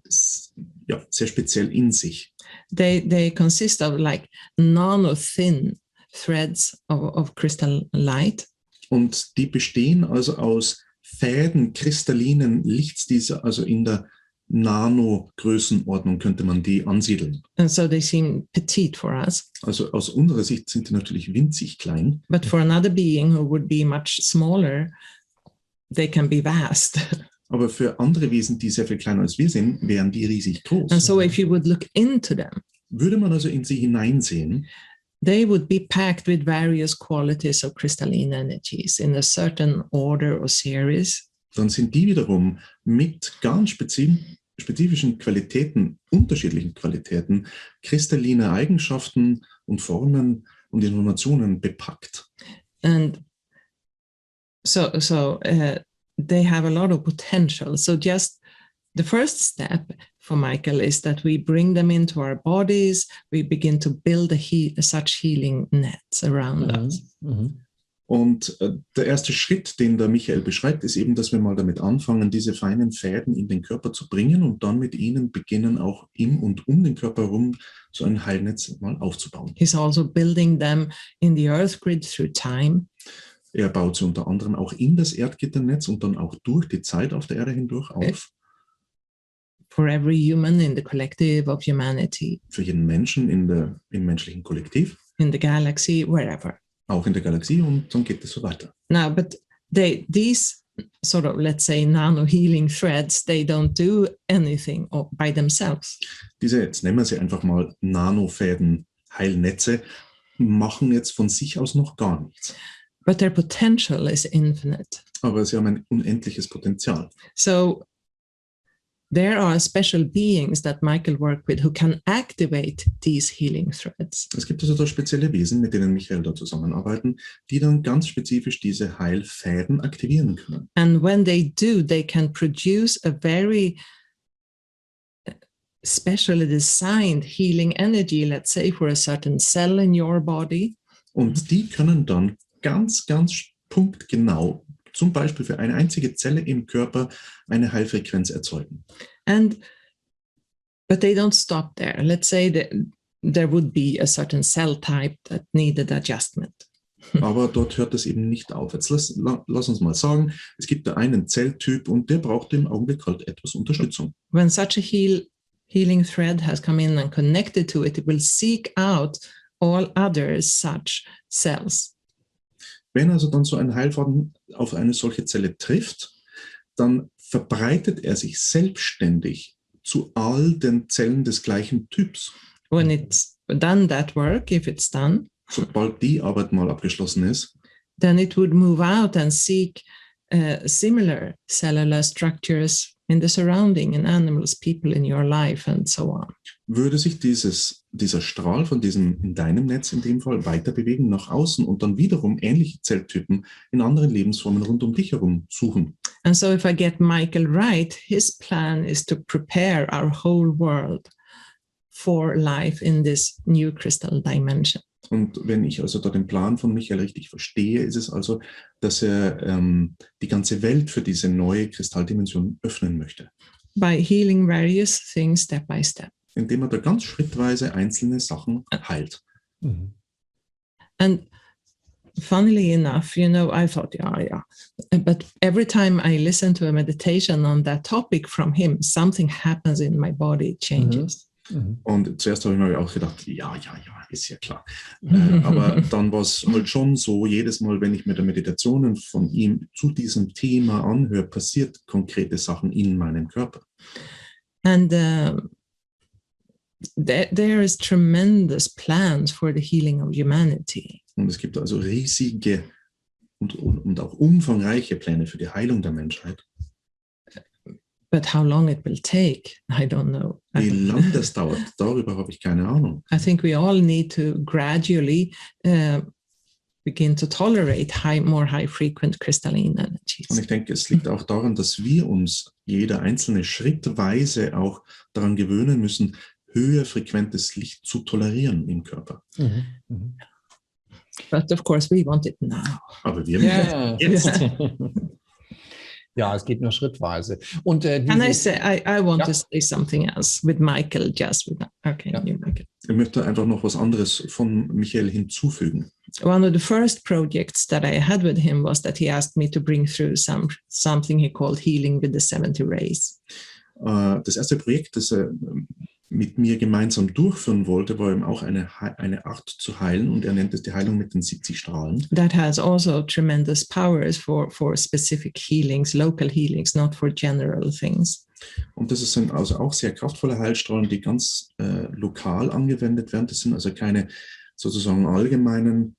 sehr speziell in sich. They consist of like nano-thin threads of crystal light. Und die bestehen also aus Fäden kristallinen Lichts, also in der Nano-Größenordnung könnte man die ansiedeln. And so they seem petite for us. Also aus unserer Sicht sind die natürlich winzig klein. But for another being who would be much smaller, they can be vast. Aber für andere Wesen, die sehr viel kleiner als wir sind, wären die riesig groß. And so if you would look into them, würde man also in sie hineinsehen, they would be packed with various qualities of crystalline energies in a certain order or series. Dann sind die wiederum mit ganz spezifischen Qualitäten, unterschiedlichen Qualitäten, kristalliner Eigenschaften und Formen und Informationen bepackt. And so they have a lot of potential. So just the first step for Michael is that we bring them into our bodies. We begin to build such healing nets around us. Und der erste Schritt, den der Michael beschreibt, ist eben, dass wir mal damit anfangen, diese feinen Fäden in den Körper zu bringen und dann mit ihnen beginnen, auch im und um den Körper herum so ein Heilnetz mal aufzubauen. He's also building them in the earth grid through time. Er baut sie unter anderem auch in das Erdgitternetz und dann auch durch die Zeit auf der Erde hindurch auf. For every human in the collective of humanity. Für jeden Menschen im menschlichen Kollektiv. In the galaxy, wherever. Auch in der Galaxie, und dann geht es so weiter. Now, but these sort of, let's say, nano-healing threads, they don't do anything by themselves. Diese, jetzt nennen wir sie einfach mal Nanofäden, Heilnetze, machen jetzt von sich aus noch gar nichts. But their potential is infinite. Aber sie haben ein unendliches Potenzial. So there are special beings that Michael worked with who can activate these healing threads. Es gibt also da spezielle Wesen, mit denen Michael da zusammenarbeiten, die dann ganz spezifisch diese Heilfäden aktivieren können. And when they do, they can produce a very specially designed healing energy, let's say for a certain cell in your body. Und die können dann ganz punktgenau, zum Beispiel für eine einzige Zelle im Körper, eine Heilfrequenz erzeugen. But they don't stop there. Let's say that there would be a certain cell type that needed adjustment. Aber dort hört es eben nicht auf. Jetzt lass uns mal sagen, es gibt da einen Zelltyp und der braucht im Augenblick halt etwas Unterstützung. When such a healing thread has come in and connected to it, it will seek out all other such cells. Wenn also dann so ein Heilfaden auf eine solche Zelle trifft, dann verbreitet er sich selbstständig zu all den Zellen des gleichen Typs. When it's done that work, if it's done, sobald die Arbeit mal abgeschlossen ist, then it would move out and seek similar cellular structures in the surrounding, in animals, people in your life and so on. Würde sich dieser Strahl von diesem in deinem Netz in dem Fall weiter bewegen nach außen und dann wiederum ähnliche Zelltypen in anderen Lebensformen rund um dich herum suchen. And so if I get Michael right, his plan is to prepare our whole world for life in this new crystal dimension. Und wenn ich also da den Plan von Michael richtig verstehe, ist es also, dass er die ganze Welt für diese neue Kristalldimension öffnen möchte. By healing various things step by step. Indem er da ganz schrittweise einzelne Sachen heilt. Mhm. And funnily enough, I thought, yeah. But every time I listen to a meditation on that topic from him, something happens in my body, it changes. Mhm. Und zuerst habe ich mir auch gedacht, ja, ist ja klar. Aber dann war es halt schon so, jedes Mal, wenn ich mir die Meditationen von ihm zu diesem Thema anhöre, passiert konkrete Sachen in meinem Körper. And there is tremendous plans for the healing of humanity. Und es gibt also riesige und auch umfangreiche Pläne für die Heilung der Menschheit. But how long it will take, I don't know. Wie lange das dauert, darüber habe ich keine Ahnung. I think we all need to gradually begin to tolerate more high-frequent crystalline energies. Und ich denke, es liegt auch daran, dass wir uns jeder einzelne schrittweise auch daran gewöhnen müssen, höher frequentes Licht zu tolerieren im Körper. But of course, we want it now. Aber wir Ja. jetzt. Ja, es geht nur schrittweise. Und Can I say, I want Ja. to say something else with Michael, just with, okay, Ja. you, Michael. Ich möchte einfach noch was anderes von Michael hinzufügen. One of the first projects that I had with him was that he asked me to bring through something he called Healing with the 70 Rays. Das erste Projekt, das er mit mir gemeinsam durchführen wollte, war eben auch eine Art zu heilen, und er nennt es die Heilung mit den 70 Strahlen. That has also tremendous powers for specific healings, local healings, not for general things. Und das sind also auch sehr kraftvolle Heilstrahlen, die ganz lokal angewendet werden. Das sind also keine sozusagen allgemeinen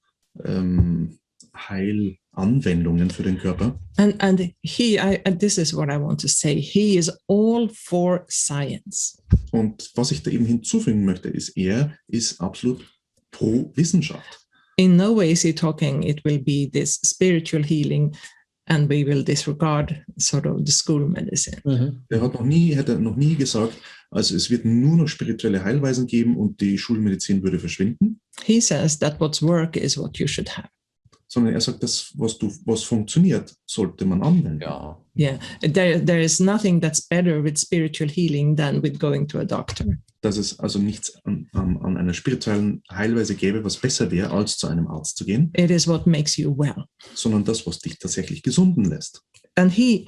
Heilanwendungen für den Körper. And this is what I want to say. He is all for science. Und was ich da eben hinzufügen möchte, ist, er ist absolut pro Wissenschaft. In no way is he talking it will be this spiritual healing and we will disregard sort of the school medicine. Er hätte noch nie gesagt, also es wird nur noch spirituelle Heilweisen geben und die Schulmedizin würde verschwinden. He says that what's work is what you should have. Sondern er sagt, das, was funktioniert, sollte man anwenden. ja. Yeah, there is nothing that's better with spiritual healing than with going to a doctor. Dass es also nichts an einer spirituellen Heilweise gäbe, was besser wäre, als zu einem Arzt zu gehen, It is what makes you well. sondern das, was dich tatsächlich gesunden lässt. And he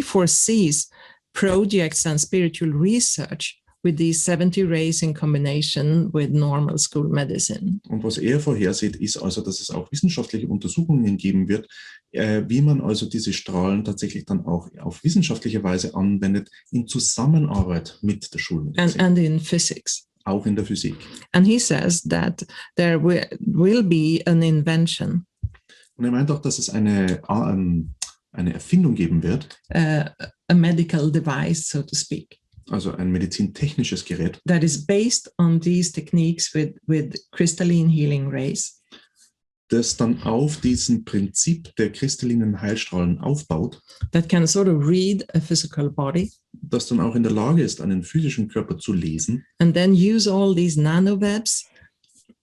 foresees projects and spiritual research with these 70 rays in combination with normal school medicine. Und was er vorhersieht, ist also, dass es auch wissenschaftliche Untersuchungen geben wird, wie man also diese Strahlen tatsächlich dann auch auf wissenschaftliche Weise anwendet, in Zusammenarbeit mit der Schulmedizin, And in physics. auch in der Physik. And he says that there will be an invention, Und er meint auch, dass es eine Erfindung geben wird, a medical device, so to speak, also ein medizintechnisches Gerät, that is based on these techniques with crystalline healing rays. das dann auf diesem Prinzip der kristallinen Heilstrahlen aufbaut, That can sort of read a physical body das dann auch in der Lage ist, einen physischen Körper zu lesen, and then use all these nanowebs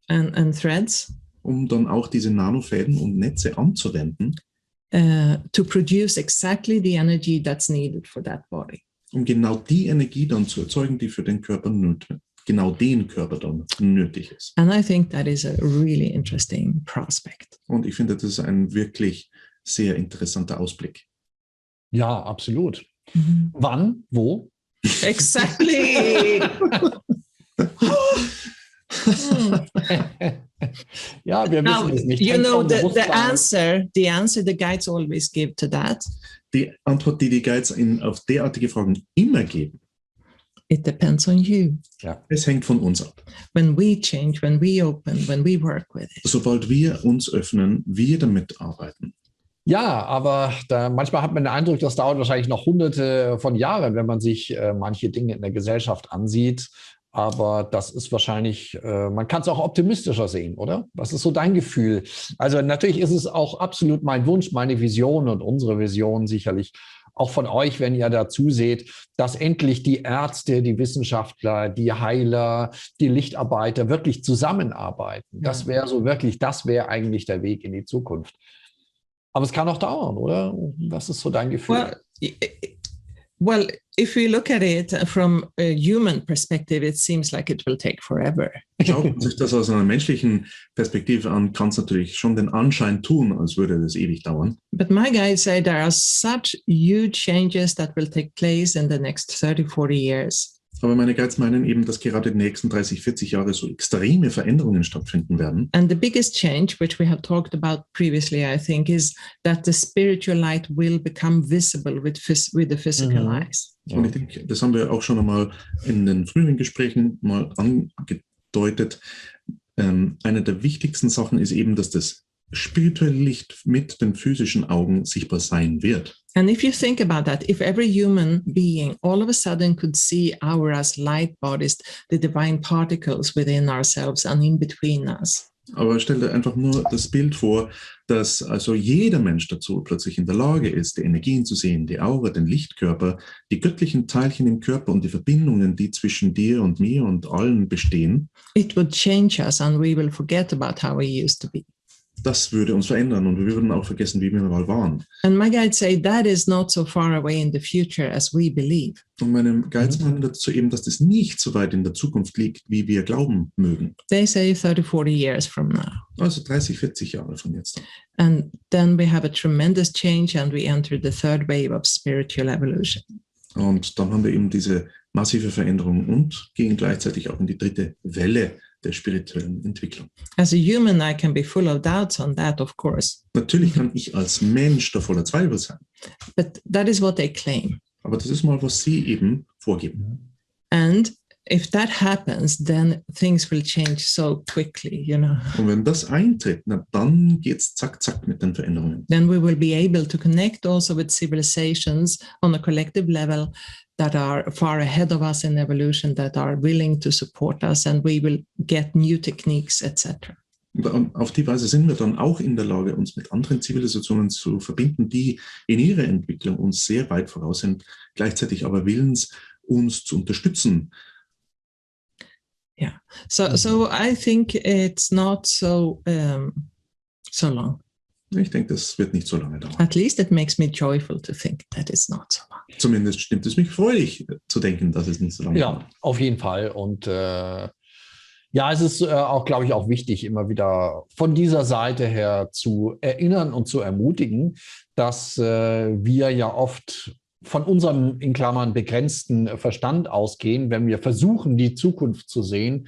and threads um dann auch diese Nanofäden und Netze anzuwenden, to produce exactly the energy that's needed for that body. um genau die Energie dann zu erzeugen, die für den Körper genau den Körper dann nötig ist. And I think that is a really interesting prospect. Und ich finde, das ist ein wirklich sehr interessanter Ausblick. Ja, absolut. Wann? Wo? Exactly. Ja, wir Now, wissen es nicht. you Hängt know, vom the Bewusstsein. answer the guides always give to that, Die Antwort, die die Guides auf derartige Fragen immer geben, it depends on you. es hängt von uns ab. When we change, when we open, when we work with it. Sobald wir uns öffnen, wir damit arbeiten. Ja, aber manchmal hat man den Eindruck, das dauert wahrscheinlich noch Hunderte von Jahren, wenn man sich manche Dinge in der Gesellschaft ansieht. Aber das ist wahrscheinlich, man kann es auch optimistischer sehen, oder? Was ist so dein Gefühl? Also natürlich ist es auch absolut mein Wunsch, meine Vision und unsere Vision sicherlich auch von euch, wenn ihr dazu seht, dass endlich die Ärzte, die Wissenschaftler, die Heiler, die Lichtarbeiter wirklich zusammenarbeiten. Das wäre so wirklich, das wäre eigentlich der Weg in die Zukunft. Aber es kann auch dauern, oder? Was ist so dein Gefühl? Well, if we look at it from a human perspective, it seems like it will take forever. Schaut man sich das aus einer menschlichen Perspektive an, kann es natürlich schon den Anschein tun, als würde das ewig dauern. But my guys say there are such huge changes that will take place in the next 30, 40 years. Aber meine Guides meinen eben, dass gerade in den nächsten 30, 40 Jahre so extreme Veränderungen stattfinden werden. And the biggest change, which we have talked about previously, I think, is that the spiritual light will become visible with the physical eyes. Und ich denke, das haben wir auch schon einmal in den früheren Gesprächen mal angedeutet. Eine der wichtigsten Sachen ist eben, dass das spirituelle Licht mit den physischen Augen sichtbar sein wird. And if you think about that, if every human being all of a sudden could see our as light bodies, the divine particles within ourselves and in between us. Aber stell dir einfach nur das Bild vor, dass also jeder Mensch dazu plötzlich in der Lage ist, die Energien zu sehen, die Aura, den Lichtkörper, die göttlichen Teilchen im Körper und die Verbindungen, die zwischen dir und mir und allen bestehen. It would change us and we will forget about how we used to be. Das würde uns verändern und wir würden auch vergessen, wie wir mal waren. And my guides say that is not so far away in the future as we believe. Und meine Guides meinen dazu eben, dass das nicht so weit in der Zukunft liegt, wie wir glauben mögen. They say 30, 40 years from now. Also 30, 40 Jahre von jetzt an. And then we have a tremendous change and we enter the third wave of spiritual evolution. Und dann haben wir eben diese massive Veränderung und gehen gleichzeitig auch in die dritte Welle der spirituellen Entwicklung. As a human, I can be full of doubts on that, of course. Natürlich kann ich als Mensch da voller Zweifel sein. But that is what they claim. Aber das ist mal, was sie eben vorgeben. And if that happens, then things will change so quickly, you know. Und wenn das eintritt, na, dann geht's zack, zack mit den Veränderungen. Then we will be able to connect also with civilizations on a collective level that are far ahead of us in evolution, that are willing to support us, and we will get new techniques, etc. Und auf die Weise sind wir dann auch in der Lage, uns mit anderen Zivilisationen zu verbinden, die in ihrer Entwicklung uns sehr weit voraus sind, gleichzeitig aber willens, uns zu unterstützen. Yeah. So I think it's not so long. Ich denke, das wird nicht so lange dauern. At least it makes me joyful to think that it's not so long. Zumindest stimmt es mich freudig zu denken, dass es nicht so lange dauert. Ja, auf jeden Fall. Und ja, es ist auch, glaube ich, auch wichtig, immer wieder von dieser Seite her zu erinnern und zu ermutigen, dass wir ja oft von unserem, in Klammern, begrenzten Verstand ausgehen, wenn wir versuchen, die Zukunft zu sehen.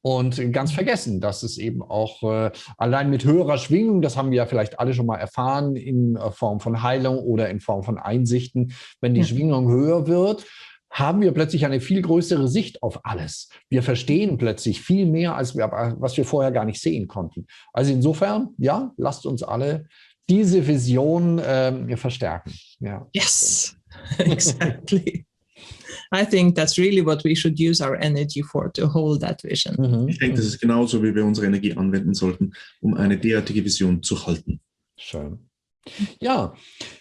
Und ganz vergessen, dass es eben auch allein mit höherer Schwingung, das haben wir ja vielleicht alle schon mal erfahren, in Form von Heilung oder in Form von Einsichten, wenn die Schwingung höher wird, haben wir plötzlich eine viel größere Sicht auf alles. Wir verstehen plötzlich viel mehr, was wir vorher gar nicht sehen konnten. Also insofern, ja, lasst uns alle diese Vision verstärken. Ja. Yes, exactly. I think that's really what we should use our energy for, to hold that vision. Ich denke, das ist genauso, wie wir unsere Energie anwenden sollten, um eine derartige Vision zu halten. Schön. Ja,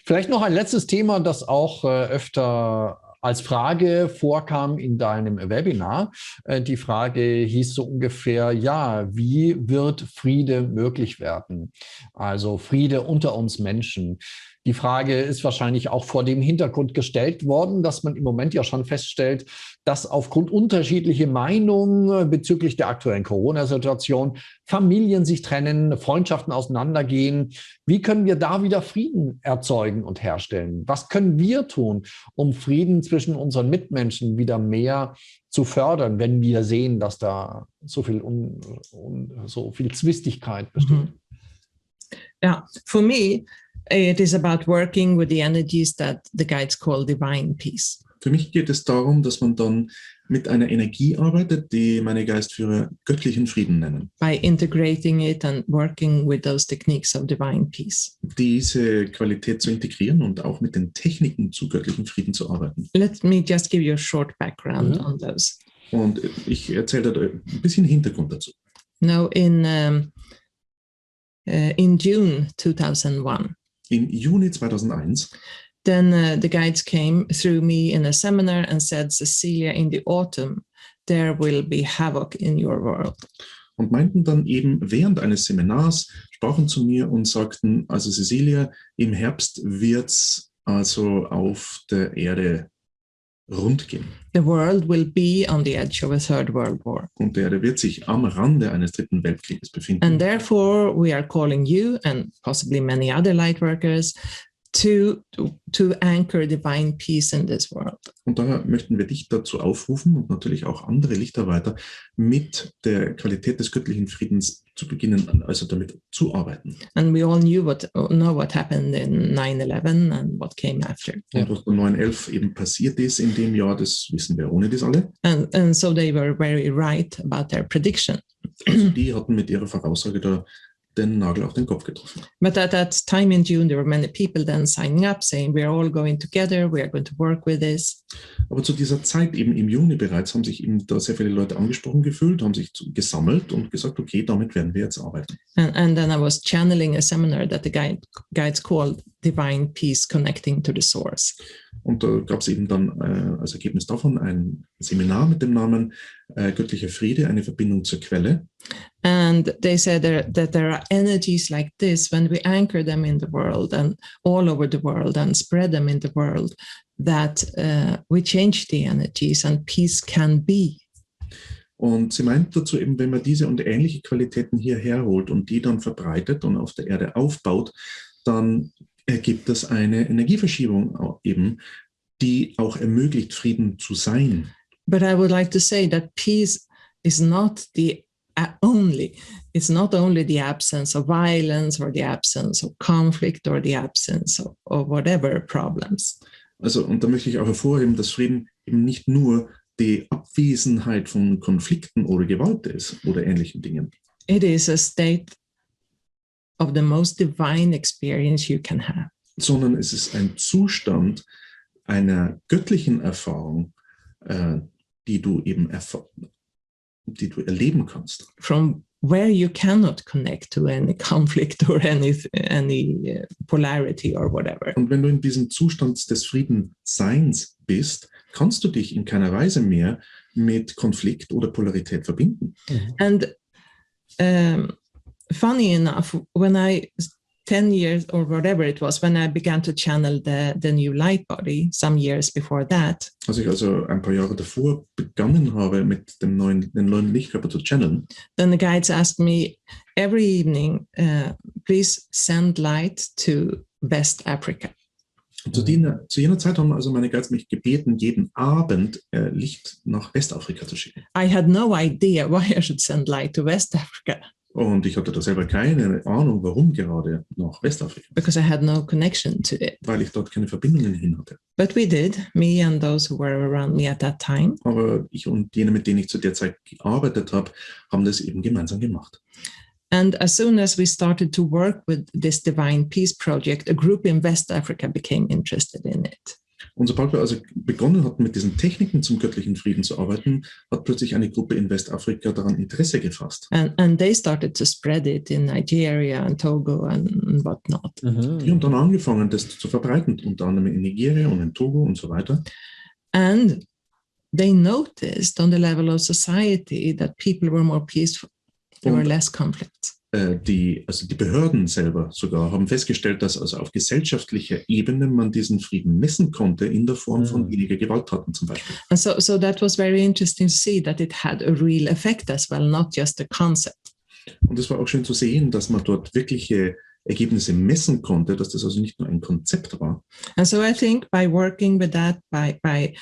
vielleicht noch ein letztes Thema, das auch öfter als Frage vorkam in deinem Webinar. Die Frage hieß so ungefähr, ja, wie wird Friede möglich werden? Also Friede unter uns Menschen. Die Frage ist wahrscheinlich auch vor dem Hintergrund gestellt worden, dass man im Moment ja schon feststellt, dass aufgrund unterschiedlicher Meinungen bezüglich der aktuellen Corona-Situation Familien sich trennen, Freundschaften auseinandergehen. Wie können wir da wieder Frieden erzeugen und herstellen? Was können wir tun, um Frieden zwischen unseren Mitmenschen wieder mehr zu fördern, wenn wir sehen, dass da so viel Zwistigkeit besteht? Yeah, for me, it is about working with the energies that the guides call divine peace. Für mich geht es darum, dass man dann mit einer Energie arbeitet, die meine Geistführer göttlichen Frieden nennen. By integrating it and working with those techniques of divine peace. Diese Qualität zu integrieren und auch mit den Techniken zu göttlichen Frieden zu arbeiten. Let me just give you a short background on those. Und ich erzähle da ein bisschen Hintergrund dazu. Now, in June 2001. Im Juni 2001. Then the guides came through me in a seminar and said, Cecilia, in the autumn, there will be havoc in your world. Und meinten dann eben während eines Seminars, sprachen zu mir und sagten, also Cecilia, im Herbst wird's also auf der Erde rund gehen. The world will be on the edge of a third world war. Und die Erde wird sich am Rande eines dritten Weltkrieges befinden. And therefore we are calling you and possibly many other light workers to anchor divine peace in this world. Und daher möchten wir dich dazu aufrufen und natürlich auch andere Lichtarbeiter mit der Qualität des göttlichen Friedens zu beginnen, also damit zu arbeiten. And we all know what happened in 9/11 and what came after. Und was bei 9/11 eben passiert ist in dem Jahr, das wissen wir ohne das alle. And so they were very right about their prediction. Also die hatten mit ihrer Voraussage da den Nagel auf den Kopf getroffen. But at that time in June, there were many people then signing up, saying, we are all going together, we are going to work with this. Aber zu dieser Zeit, eben im Juni bereits, haben sich eben da sehr viele Leute angesprochen gefühlt, haben sich gesammelt und gesagt, okay, damit werden wir jetzt arbeiten. And then I was channeling a seminar that the guides called Divine Peace Connecting to the Source. Und da gab es eben dann als Ergebnis davon ein Seminar mit dem Namen Göttlicher Friede, eine Verbindung zur Quelle. And they said that there are energies like this, when we anchor them in the world and all over the world and spread them in the world, that we change the energies and peace can be. Und sie meint dazu eben, wenn man diese und ähnliche Qualitäten hierher holt und die dann verbreitet und auf der Erde aufbaut, dann ergibt es eine Energieverschiebung eben, die auch ermöglicht, Frieden zu sein. But I would like to say that peace is not it's not only the absence of violence or the absence of conflict or the absence of whatever problems. Also, und da möchte ich auch hervorheben, dass Frieden eben nicht nur die Abwesenheit von Konflikten oder Gewalt ist oder ähnlichen Dingen. It is a state of the most divine experience you can have. Sondern es ist ein Zustand einer göttlichen Erfahrung, die du eben erleben kannst. From where you cannot connect to any conflict or any polarity or whatever. Und wenn du in diesem Zustand des Friedensseins bist, kannst du dich in keiner Weise mehr mit Konflikt oder Polarität verbinden. And funny enough, when 10 years or whatever it was, when I began to channel the new light body, some years before that. Als ich also ein paar Jahre davor begonnen habe, mit den neuen Lichtkörper zu channeln, then the guides asked me every evening, please send light to West Africa. Und zu jener Zeit haben also meine Guides mich gebeten, jeden Abend Licht nach Westafrika zu schicken. I had no idea why I should send light to West Africa. Und ich hatte da selber keine Ahnung, warum gerade nach Westafrika. Because I had no connection to it. Weil ich dort keine Verbindungen hin hatte. But we did, me and those who were around me at that time. Aber ich und jene, mit denen ich zu der Zeit gearbeitet habe, haben das eben gemeinsam gemacht. And as soon as we started to work with this Divine Peace Project, a group in West Africa became interested in it. Und sobald wir also begonnen hatten, mit diesen Techniken zum göttlichen Frieden zu arbeiten, hat plötzlich eine Gruppe in Westafrika daran Interesse gefasst. And they started to spread it in Nigeria and Togo and whatnot. Die haben dann angefangen, das zu verbreiten, unter anderem in Nigeria und in Togo und so weiter. And they noticed on the level of society that people were more peaceful. There were less conflicts. Die Behörden selber sogar haben festgestellt, dass also auf gesellschaftlicher Ebene man diesen Frieden messen konnte in der Form von weniger Gewalttaten zum Beispiel. And so that was very interesting to see that it had a real effect as well, not just a concept. Und es war auch schön zu sehen, dass man dort wirkliche Ergebnisse messen konnte, dass das also nicht nur ein Konzept war. And so I think by working with that, by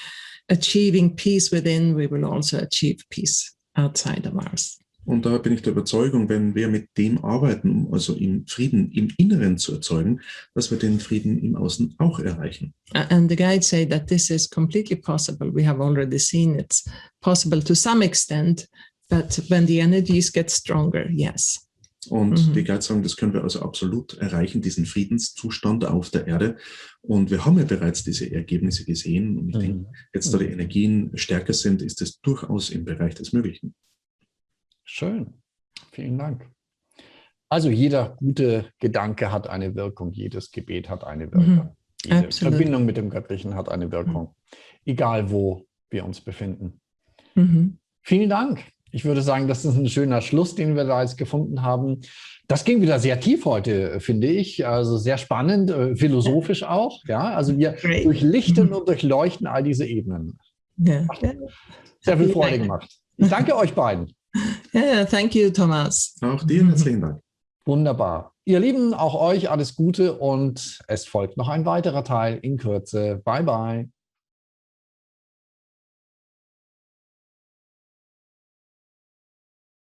achieving peace within, we will also achieve peace outside of ours. Und da bin ich der Überzeugung, wenn wir mit dem arbeiten, also im Frieden im Inneren zu erzeugen, dass wir den Frieden im Außen auch erreichen. And the guides say that this is completely possible. We have already seen it's possible to some extent, but when the energies get stronger, yes. Und die Guides sagen, das können wir also absolut erreichen, diesen Friedenszustand auf der Erde. Und wir haben ja bereits diese Ergebnisse gesehen. Und ich denke, jetzt da die Energien stärker sind, ist es durchaus im Bereich des Möglichen. Schön. Vielen Dank. Also jeder gute Gedanke hat eine Wirkung, jedes Gebet hat eine Wirkung. Jede Verbindung mit dem Göttlichen hat eine Wirkung, egal wo wir uns befinden. Vielen Dank. Ich würde sagen, das ist ein schöner Schluss, den wir da jetzt gefunden haben. Das ging wieder sehr tief heute, finde ich. Also sehr spannend, philosophisch auch. Ja, also wir durchlichten und durchleuchten all diese Ebenen. Sehr viel Freude gemacht. Ich danke euch beiden. Yeah, thank you, Thomas. Auch dir herzlichen Dank. Wunderbar. Ihr Lieben, auch euch alles Gute und es folgt noch ein weiterer Teil in Kürze. Bye, bye.